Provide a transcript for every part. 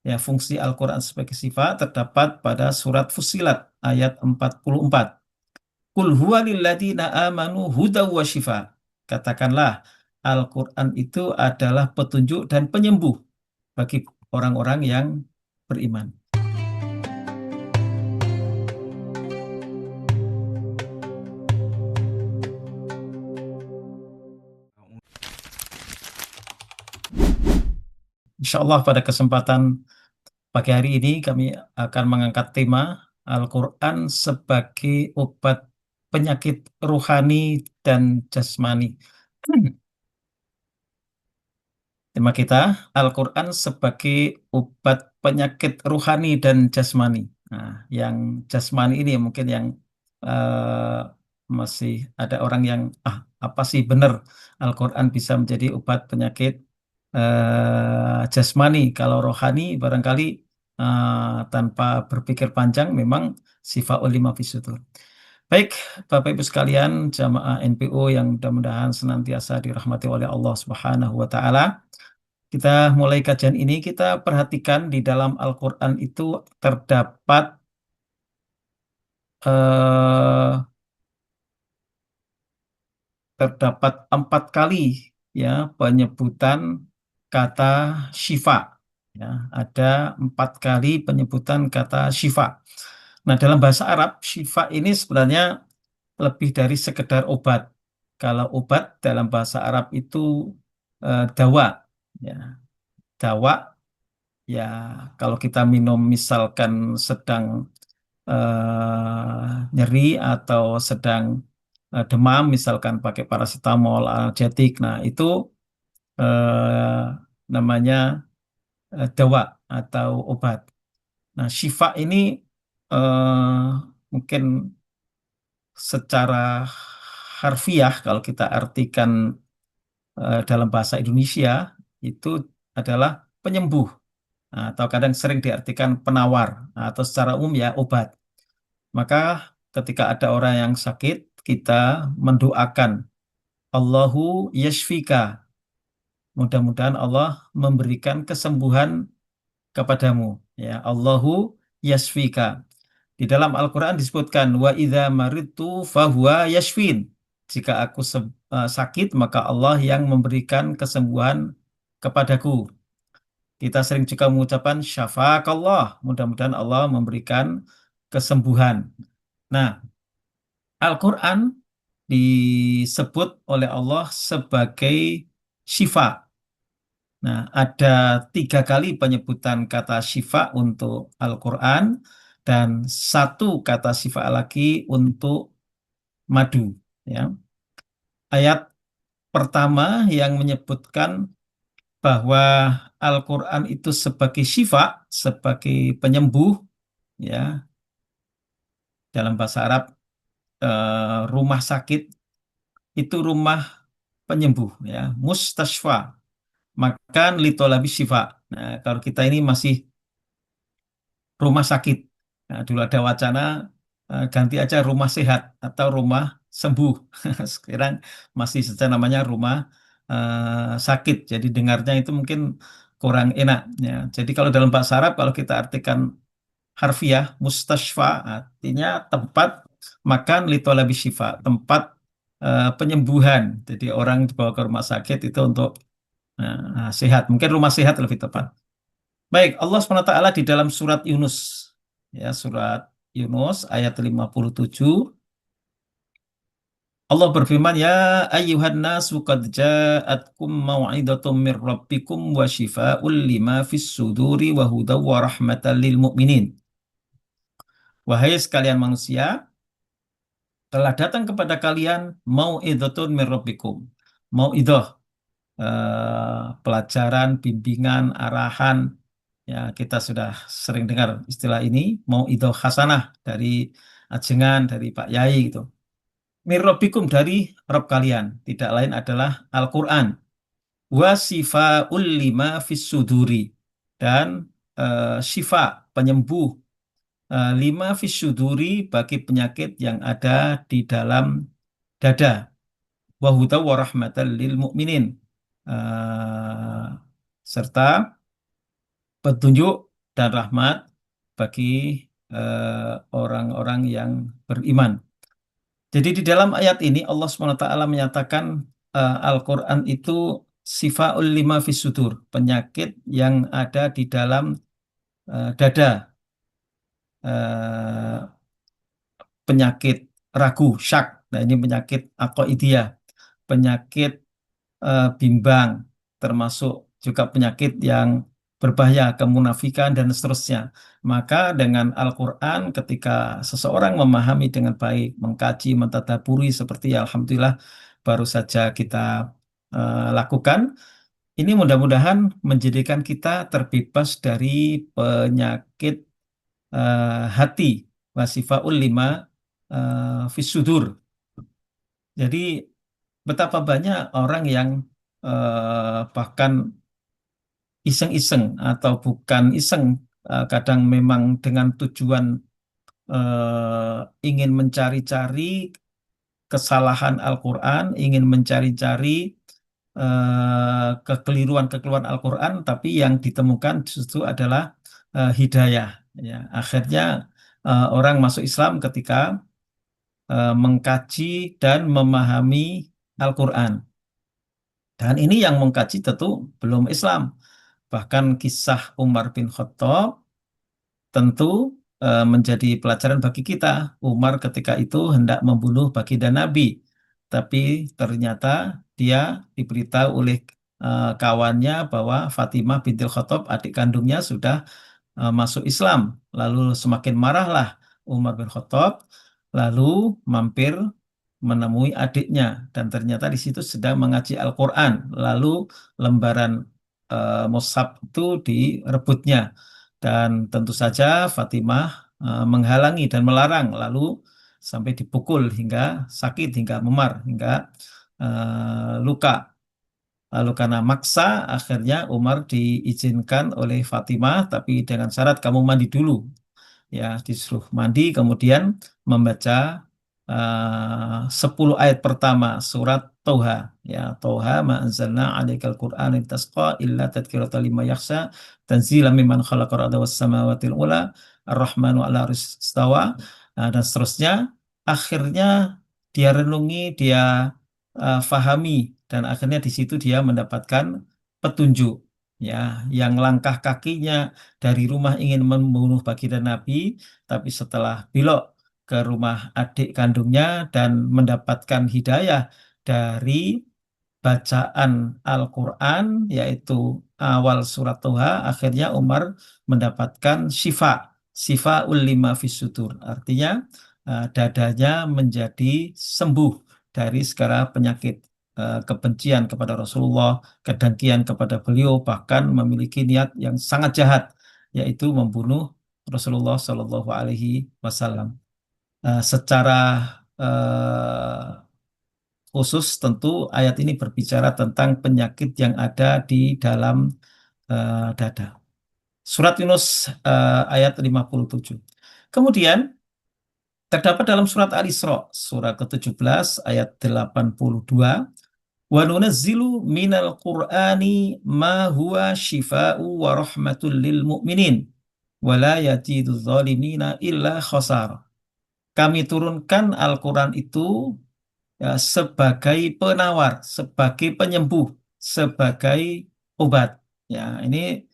Ya, fungsi Al-Quran sebagai sifat terdapat pada surat Fussilat ayat 44. Qul huwa lilladzina amanu hudaw wa shifa. Katakanlah, Al-Quran itu adalah petunjuk dan penyembuh bagi orang-orang yang beriman. Insya Allah pada kesempatan pagi hari ini kami akan mengangkat tema Al-Quran sebagai obat penyakit rohani dan jasmani. Tema kita, Al-Quran sebagai obat penyakit rohani dan jasmani. Nah, yang jasmani ini mungkin yang masih ada orang yang, apa sih benar Al-Quran bisa menjadi obat penyakit jasmani. Kalau rohani barangkali tanpa berpikir panjang memang syifaul lima fisudur. Baik, Bapak Ibu sekalian, jamaah NPO yang mudah-mudahan senantiasa dirahmati oleh Allah Subhanahu wa taala. Kita mulai kajian ini, kita perhatikan di dalam Al-Quran itu terdapat eh, terdapat 4 kali ya penyebutan kata syifa. Ya, ada 4 kali penyebutan kata syifa. Nah, dalam bahasa Arab, syifa ini sebenarnya lebih dari sekedar obat. Kalau obat dalam bahasa Arab itu dawa. Ya, dawa. Ya, kalau kita minum misalkan sedang nyeri atau sedang demam, misalkan pakai paracetamol, analgetik, nah itu eh, namanya dawa atau obat. Nah, syifa ini eh, mungkin secara harfiah kalau kita artikan dalam bahasa Indonesia itu adalah penyembuh. Nah, atau kadang sering diartikan penawar, atau secara umum ya obat. Maka ketika ada orang yang sakit, kita mendoakan Allahu yashfika. Mudah-mudahan Allah memberikan kesembuhan kepadamu. Ya, Allahu yashfika. Di dalam Al-Quran disebutkan wa idza maridtu fahuwa yashfin. Jika aku sakit, maka Allah yang memberikan kesembuhan kepadaku. Kita sering juga mengucapkan syafaqallah. Mudah-mudahan Allah memberikan kesembuhan. Nah, Al-Quran disebut oleh Allah sebagai syifa. Nah, ada 3 kali penyebutan kata syifa untuk Al-Quran dan 1 kata syifa lagi untuk madu. Ya. Ayat pertama yang menyebutkan bahwa Al-Quran itu sebagai syifa, sebagai penyembuh, ya, dalam bahasa Arab, rumah sakit itu rumah penyembuh, ya, mustashfa, makan litolabi syifa. Nah, kalau kita ini masih rumah sakit. Nah, dulu ada wacana ganti aja rumah sehat atau rumah sembuh. Sekarang masih saja namanya rumah sakit. Jadi dengarnya itu mungkin kurang enak. Ya. Jadi kalau dalam bahasa Arab kalau kita artikan harfiah, mustashfa artinya tempat makan litolabi syifa, tempat penyembuhan. Jadi orang dibawa ke rumah sakit itu untuk sehat. Mungkin rumah sehat lebih tepat. Baik, Allah SWT di dalam surat Yunus, ya, surat Yunus ayat 57, Allah berfirman, ya ayyuhan nasu qad ja'atkum mau'idatum mir rabbikum wa shifaa'un lima fis suduri wa hudaw wa rahmatan lil mu'minin. Wahai sekalian manusia, telah datang kepada kalian mau'idatun mir rabbikum. Mau'idah, pelajaran, bimbingan, arahan. Ya, kita sudah sering dengar istilah ini, mau itu hasanah dari ajengan, dari Pak Yai gitu. Mir rabbikum, dari Rabb kalian, tidak lain adalah Al-Quran. Wa sifaul lima fis suduri, dan syifa, penyembuh, lima fis suduri, bagi penyakit yang ada di dalam dada. Wa huda wa rahmatan lil mu'minin. Serta petunjuk dan rahmat bagi orang-orang yang beriman. Jadi di dalam ayat ini Allah SWT menyatakan Al-Quran itu sifaul lima fis sudur, penyakit yang ada di dalam dada, eh, penyakit ragu, syak. Nah, ini penyakit aqaidiyah, penyakit bimbang, termasuk juga penyakit yang berbahaya, kemunafikan dan seterusnya. Maka dengan Al-Quran, ketika seseorang memahami dengan baik, mengkaji, mentadaburi seperti Alhamdulillah baru saja kita lakukan, ini mudah-mudahan menjadikan kita terbebas dari penyakit hati, wasifaul lima fis sudur. Jadi betapa banyak orang yang bahkan iseng-iseng atau bukan iseng, kadang memang dengan tujuan ingin mencari-cari kesalahan Al-Quran, ingin mencari-cari kekeliruan-kekeliruan Al-Quran, tapi yang ditemukan justru adalah hidayah. Ya, akhirnya orang masuk Islam ketika mengkaji dan memahami Al-Quran. Dan ini yang mengkaji tentu belum Islam. Bahkan kisah Umar bin Khattab tentu menjadi pelajaran bagi kita. Umar ketika itu hendak membunuh baginda Nabi, tapi ternyata dia diberitahu oleh kawannya bahwa Fatimah bintil Khattab, adik kandungnya, sudah masuk Islam. Lalu semakin marahlah Umar bin Khattab, lalu mampir menemui adiknya dan ternyata di situ sedang mengaji Al-Quran. Lalu lembaran mushaf itu direbutnya dan tentu saja Fatimah menghalangi dan melarang, lalu sampai dipukul hingga sakit, hingga memar, hingga luka. Lalu karena maksa, akhirnya Umar diizinkan oleh Fatimah, tapi dengan syarat kamu mandi dulu. Ya, disuruh mandi, kemudian membaca 10 ayat pertama surat Toha. Ya, Toha ma anzalna 'alaikal Qur'ana litasqa illa tadhkiratan liman yakhsha tanzilan mimman khalaqal arda was samawati ula ar-rahmanu 'ala istawa. Nah, dan seterusnya. Akhirnya dia renungi, dia fahami, dan akhirnya di situ dia mendapatkan petunjuk. Ya, yang langkah kakinya dari rumah ingin membunuh baginda Nabi, tapi setelah belok ke rumah adik kandungnya dan mendapatkan hidayah dari bacaan Al-Quran, yaitu awal surat Toha, akhirnya Umar mendapatkan syifa lima fis sudur. Artinya dadanya menjadi sembuh dari segala penyakit kebencian kepada Rasulullah, kedengkian kepada beliau, bahkan memiliki niat yang sangat jahat, yaitu membunuh Rasulullah Shallallahu Alaihi Wasallam. Secara khusus tentu ayat ini berbicara tentang penyakit yang ada di dalam dada. Surat Yunus ayat 57. Kemudian terdapat dalam surat Al-Isra, surat ke-17 ayat 82, wa nunazzilu minal Qur'ani ma huwa shifa'u wa rahmatul lil mu'minin wa la yazidu zalimina illa khasar. Kami turunkan Al-Quran itu ya, sebagai penawar, sebagai penyembuh, sebagai obat. Ya, ini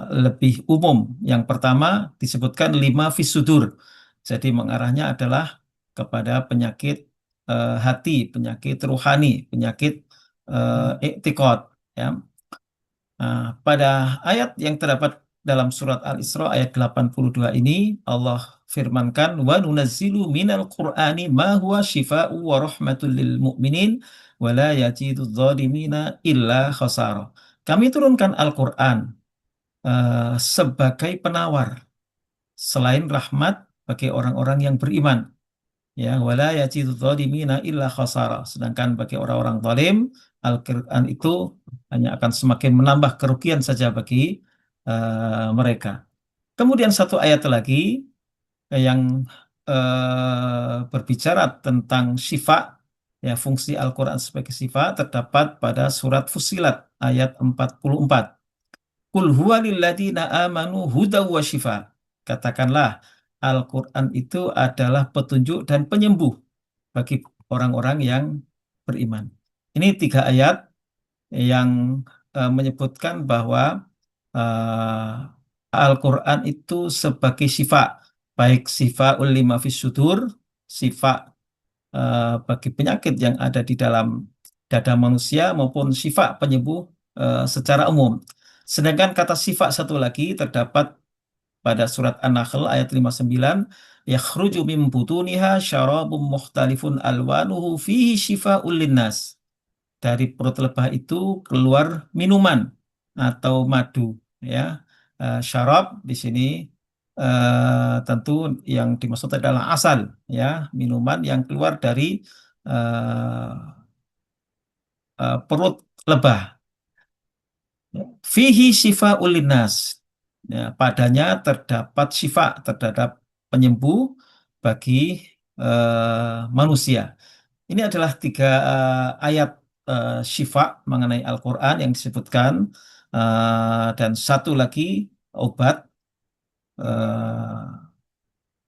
lebih umum. Yang pertama disebutkan lima fisudur. Jadi mengarahnya adalah kepada penyakit hati, penyakit ruhani, penyakit iktikad. Ya. Nah, pada ayat yang terdapat dalam surat Al-Isra ayat 82 ini Allah firmankan wa nunazzilu minal Qur'ani ma huwa shifaa'u wa rahmatul lil mu'minin wa la yazidu dzalimina illa khasara. Kami turunkan Al-Qur'an sebagai penawar selain rahmat bagi orang-orang yang beriman. Ya, wala yazidu dzalimina illa khasara. Sedangkan bagi orang-orang zalim, Al-Qur'an itu hanya akan semakin menambah kerugian saja bagi mereka. Kemudian satu ayat lagi yang berbicara tentang syifa, ya, fungsi Al-Quran sebagai syifa terdapat pada surat Fussilat ayat 44. Qul huwa lilladzina amanu hudaw wa shifa. Katakanlah, Al-Quran itu adalah petunjuk dan penyembuh bagi orang-orang yang beriman. Ini tiga ayat yang menyebutkan bahwa Al-Quran itu sebagai syifa, baik syifa lima fis sudur, syifa bagi penyakit yang ada di dalam dada manusia maupun syifa penyembuh secara umum. Sedangkan kata syifa satu lagi terdapat pada surat An-Nahl ayat 59, yakhruju min butuniha syarabun mukhtalifun alwanuhu fihi syifa'un linnas. Dari perut lebah itu keluar minuman atau madu, ya. Syarab di sini tentu yang dimaksud adalah asal, ya, minuman yang keluar dari eh, perut lebah. Fihi syifa ulinas. Ya, padanya terdapat syifa, terdapat penyembuh bagi manusia. Ini adalah tiga ayat syifa mengenai Al-Quran yang disebutkan, dan satu lagi obat eh,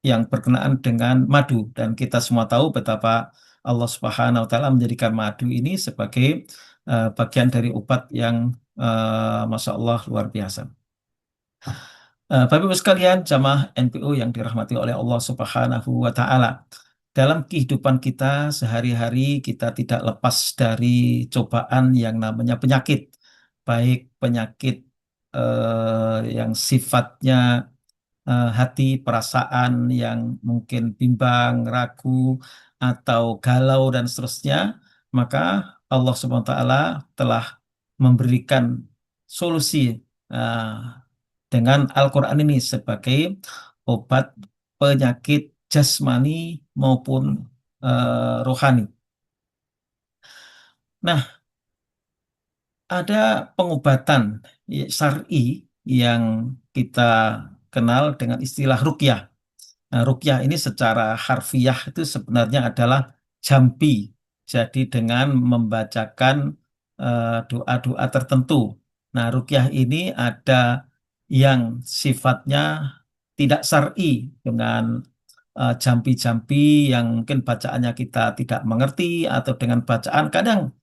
yang berkenaan dengan madu. Dan kita semua tahu betapa Allah Subhanahu wa Ta'ala menjadikan madu ini sebagai bagian dari obat yang Masya Allah luar biasa. Bapak Ibu sekalian, jamaah NPO yang dirahmati oleh Allah Subhanahu wa Ta'ala. Dalam kehidupan kita sehari-hari, kita tidak lepas dari cobaan yang namanya penyakit, baik penyakit yang sifatnya hati, perasaan yang mungkin bimbang, ragu, atau galau dan seterusnya, maka Allah Subhanahu wa Ta'ala telah memberikan solusi eh, dengan Al-Quran ini sebagai obat penyakit jasmani maupun rohani. Nah, ada pengobatan syar'i yang kita kenal dengan istilah ruqyah. Nah, ruqyah ini secara harfiah itu sebenarnya adalah jampi. Jadi dengan membacakan doa-doa tertentu. Nah, ruqyah ini ada yang sifatnya tidak syar'i dengan jampi-jampi yang mungkin bacaannya kita tidak mengerti, atau dengan bacaan kadang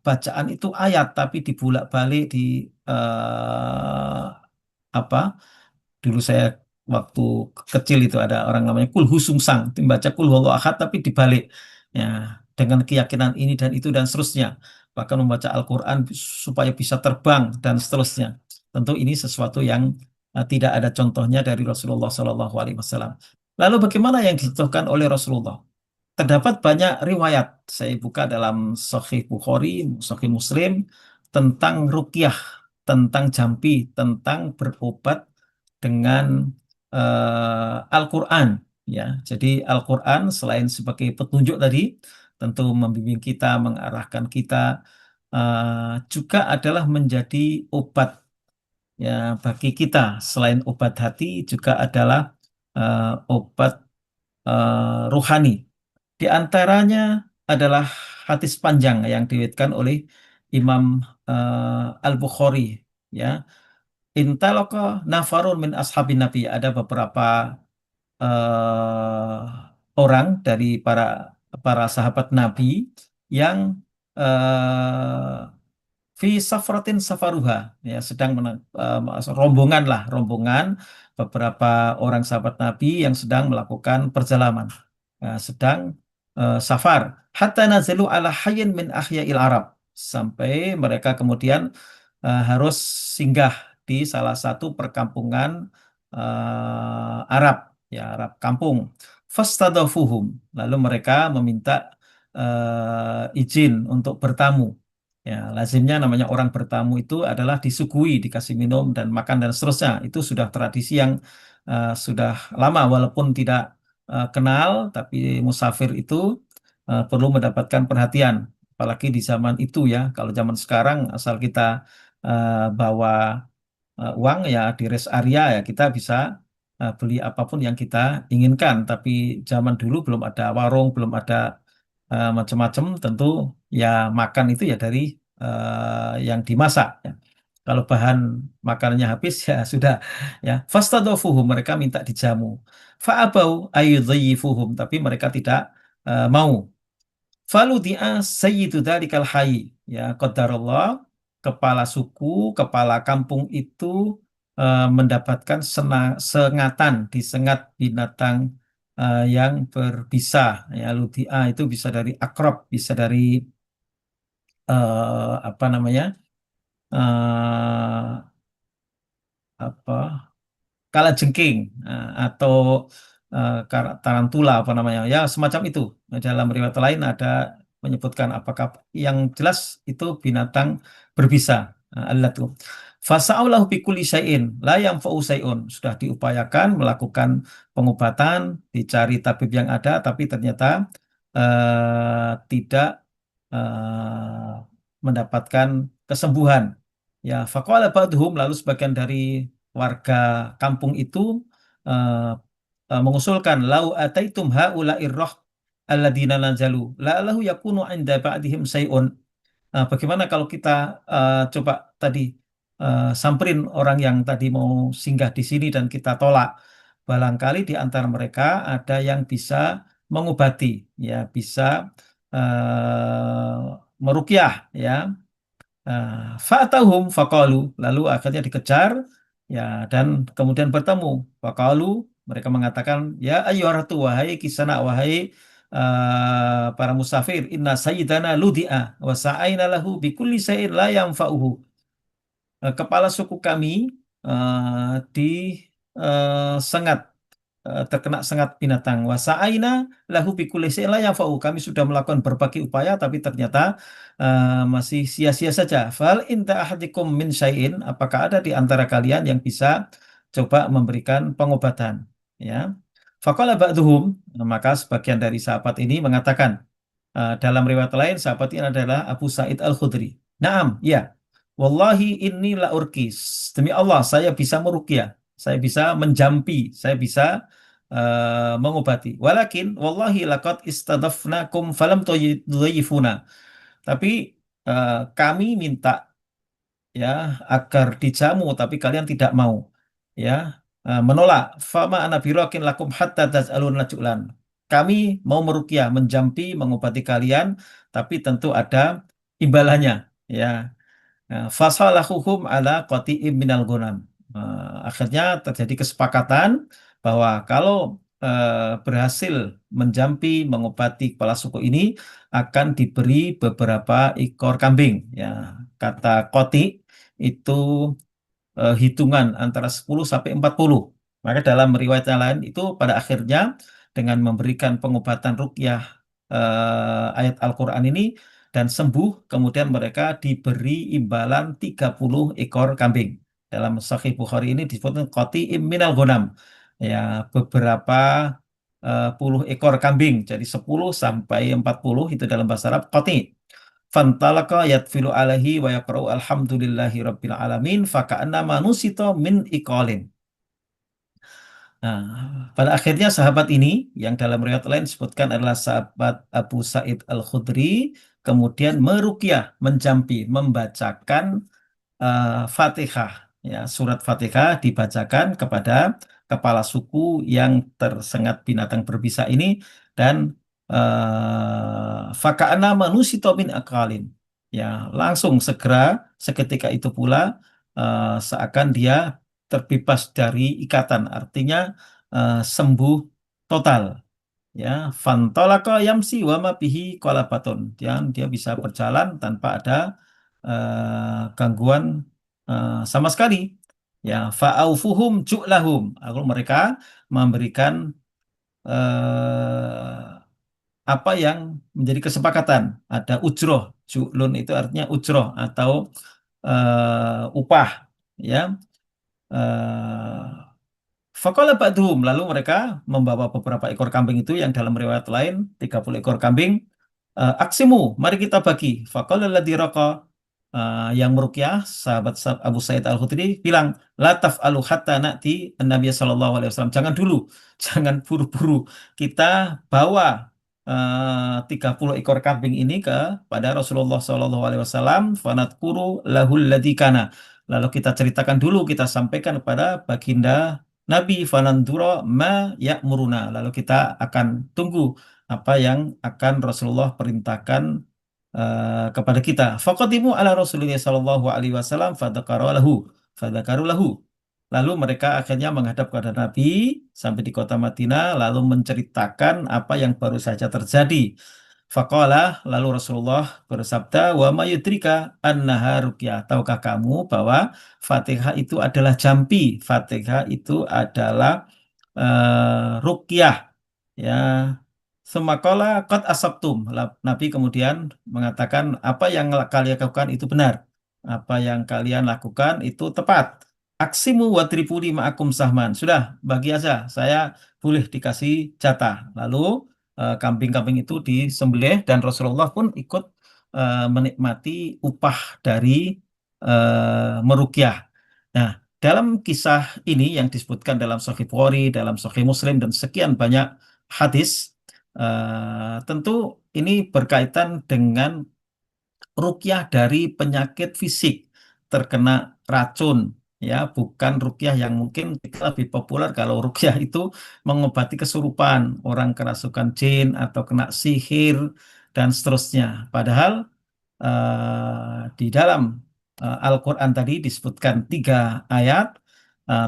bacaan itu ayat tapi dibulak-balik di eh, apa, dulu saya waktu kecil itu ada orang namanya Kulhu Sungsang, membaca Kul Huwallahu Ahad tapi dibalik, ya, dengan keyakinan ini dan itu dan seterusnya, bahkan membaca Al-Quran supaya bisa terbang dan seterusnya. Tentu ini sesuatu yang tidak ada contohnya dari Rasulullah SAW. Lalu bagaimana yang dicontohkan oleh Rasulullah? Terdapat banyak riwayat. Saya buka dalam Sahih Bukhari, Sahih Muslim, tentang ruqyah, tentang jampi, tentang berobat dengan Al-Quran. Ya, jadi Al-Quran selain sebagai petunjuk tadi, tentu membimbing kita, mengarahkan kita, juga adalah menjadi obat, ya, bagi kita. Selain obat hati, juga adalah obat rohani. Di antaranya adalah hadis panjang yang diriwayatkan oleh Imam Al-Bukhari, ya. Intalaqa nafarun min ashabin Nabi. Ada beberapa eh, orang dari para sahabat Nabi yang fi safratin safaruha, ya, sedang rombongan lah, rombongan beberapa orang sahabat Nabi yang sedang melakukan perjalanan, sedang safar, hatta nazalu ala hayyin min ahya'il Arab, sampai mereka kemudian harus singgah di salah satu perkampungan Arab, ya, Arab kampung. Fastadafuhum, lalu mereka meminta izin untuk bertamu. Ya, lazimnya namanya orang bertamu itu adalah disuguhi, dikasih minum dan makan dan seterusnya. Itu sudah tradisi yang sudah lama, walaupun tidak kenal, tapi musafir itu perlu mendapatkan perhatian. Apalagi di zaman itu, ya. Kalau zaman sekarang asal kita bawa uang, ya, di rest area, ya, kita bisa beli apapun yang kita inginkan. Tapi zaman dulu belum ada warung, belum ada macam-macam. Tentu ya makan itu ya dari yang dimasak, ya. Kalau bahan makanannya habis ya sudah ya. Fastadofuhum mereka minta dijamu. Fa'abau ayyudhayifuhum tapi mereka tidak mau. Faludi'a sayyidu dzalikal hayy. Ya, qadarullah kepala suku, kepala kampung itu mendapatkan sengatan, disengat binatang yang berbisa. Ya, ludi'a itu bisa dari akrab, bisa dari apa namanya? eh, apa kalajengking atau tarantula apa namanya ya semacam itu. Nah, dalam riwayat lain ada menyebutkan apakah yang jelas itu binatang berbisa. Allah tuh fasaulahu bikulli syai'in la yanfa'u syai'un sudah diupayakan melakukan pengobatan dicari tabib yang ada tapi ternyata tidak mendapatkan kesembuhan. Ya, faqala ba'dhum lalu sebagian dari warga kampung itu eh, mengusulkan lau ataitum haula'ir roh alladzina nazalu la'allahu yakunu 'inda ba'dihim say'un. Bagaimana kalau kita coba tadi samperin orang yang tadi mau singgah di sini dan kita tolak. Barangkali di antara mereka ada yang bisa mengobati, ya bisa eh, meruqyah, ya. Fa'atahum faqalu lalu akhirnya dikejar ya dan kemudian bertemu faqalu mereka mengatakan ya ayyuhar ratu wahai kisana wahai para musafir inna sayyidana ludi'a wa sa'aina lahu bikulli syai'in la yanfa'uhu. Kepala suku kami di sengat terkena sengat binatang. Wasa'aina lahu bikulli syai'in la yanfa'u. Kami sudah melakukan berbagai upaya tapi ternyata masih sia-sia saja. Fal inta ahadikum min syai'in, apakah ada di antara kalian yang bisa coba memberikan pengobatan? Ya. Faqala ba'duhum, maka sebagian dari sahabat ini mengatakan, dalam riwayat lain sahabat ini adalah Abu Sa'id Al-Khudri. Naam, ya. Wallahi inni la urkis. Demi Allah, saya bisa meruqyah. Saya bisa menjampi. Saya bisa mengobati. Walakin, wallahi laqad istadafnakum falam tudhayifuna. Tapi kami minta ya agar dijamu tapi kalian tidak mau ya menolak fama ana birakin lakum hatta tas'alun najulan kami mau meruqyah menjampi mengobati kalian tapi tentu ada imbalannya ya. Nah, fasalahuhum ala qati'im minal ghanam. Akhirnya terjadi kesepakatan bahwa kalau berhasil menjampi mengobati kepala suku ini akan diberi beberapa ekor kambing ya. Kata qati itu hitungan antara 10 sampai 40. Maka dalam riwayat yang lain itu pada akhirnya dengan memberikan pengobatan ruqyah ayat Al-Qur'an ini dan sembuh, kemudian mereka diberi imbalan 30 ekor kambing. Dalam Sahih Bukhari ini disebutkan qati'im minal ghanam. Ya, beberapa puluh ekor kambing. Jadi 10 sampai 40 itu dalam bahasa Arab qati'. Fantalaka yatfilu alaihi wa yaqra'u alhamdulillahi rabbil alamin faka'annama nusita min iqalin. Nah, pada akhirnya sahabat ini yang dalam riwayat lain disebutkan adalah sahabat Abu Sa'id Al-Khudri kemudian meruqyah, menjampi, membacakan Fatihah. Ya, surat Fatihah dibacakan kepada kepala suku yang tersengat binatang berbisa ini dan faka'ana manusito min akalin. Ya, langsung segera seketika itu pula seakan dia terbebas dari ikatan, artinya sembuh total. Ya, fantolaka yamsi wa ma bihi qalabatun. Dia bisa berjalan tanpa ada gangguan sama sekali. Ya, fa'aufuhum ju'lahum. Lalu mereka memberikan apa yang menjadi kesepakatan. Ada ujroh. Ju'lun itu artinya ujroh atau upah. Ya, eh, Faqala ba'duhum lalu mereka membawa beberapa ekor kambing itu yang dalam riwayat lain 30 ekor kambing. Aksimu, mari kita bagi. Faqala alladzi raqa yang meruqyah sahabat Abu Sa'id Al-Khudri bilang la taf'alu hatta na'ti Nabi sallallahu alaihi wasallam. Jangan dulu, jangan buru-buru. Kita bawa 30 ekor kambing ini pada Rasulullah sallallahu alaihi wasallam fanadkuru lahul ladzi kana. Lalu kita ceritakan dulu, kita sampaikan kepada baginda Nabi Fananduro ma ya'muruna. Lalu kita akan tunggu apa yang akan Rasulullah perintahkan kepada kita. Faqadimu ala Rasulullah sallallahu alaihi wasallam fadzakaru lahu. Lalu mereka akhirnya menghadap kepada Nabi sampai di kota Madinah lalu menceritakan apa yang baru saja terjadi. Faqala, lalu Rasulullah bersabda, wa ma yudrika annaha ruqyah. Tahukah kamu bahwa Fatihah itu adalah jampi, Fatihah itu adalah ruqyah, ya. Semakola kot asabtum. Nabi kemudian mengatakan apa yang kalian lakukan itu benar. Apa yang kalian lakukan itu tepat. Aksimu wadribuni ma'akum sahman. Sudah, bagi aja. Saya boleh dikasih jatah. Lalu kambing-kambing itu disembelih dan Rasulullah pun ikut menikmati upah dari merukyah. Nah, dalam kisah ini yang disebutkan dalam Sahih Bukhari, dalam Sahih Muslim dan sekian banyak hadis, tentu ini berkaitan dengan rukyah dari penyakit fisik terkena racun, ya, bukan rukyah yang mungkin lebih populer kalau rukyah itu mengobati kesurupan, orang kerasukan jin atau kena sihir dan seterusnya. Padahal di dalam Al-Quran tadi disebutkan 3 ayat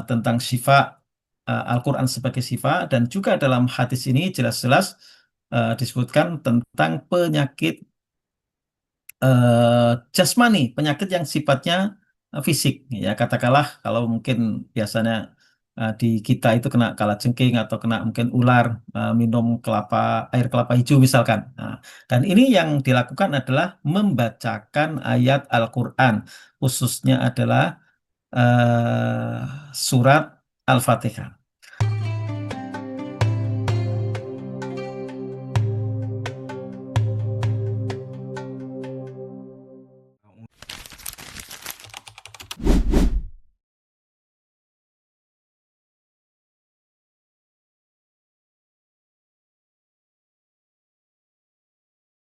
tentang syifa, Al-Quran sebagai syifa, dan juga dalam hadis ini jelas-jelas disebutkan tentang penyakit jasmani, penyakit yang sifatnya fisik. Ya, katakanlah kalau mungkin biasanya di kita itu kena kalajengking atau kena mungkin ular, minum air kelapa hijau misalkan. Nah, dan ini yang dilakukan adalah membacakan ayat Al-Quran, khususnya adalah surat Al-Fatihah.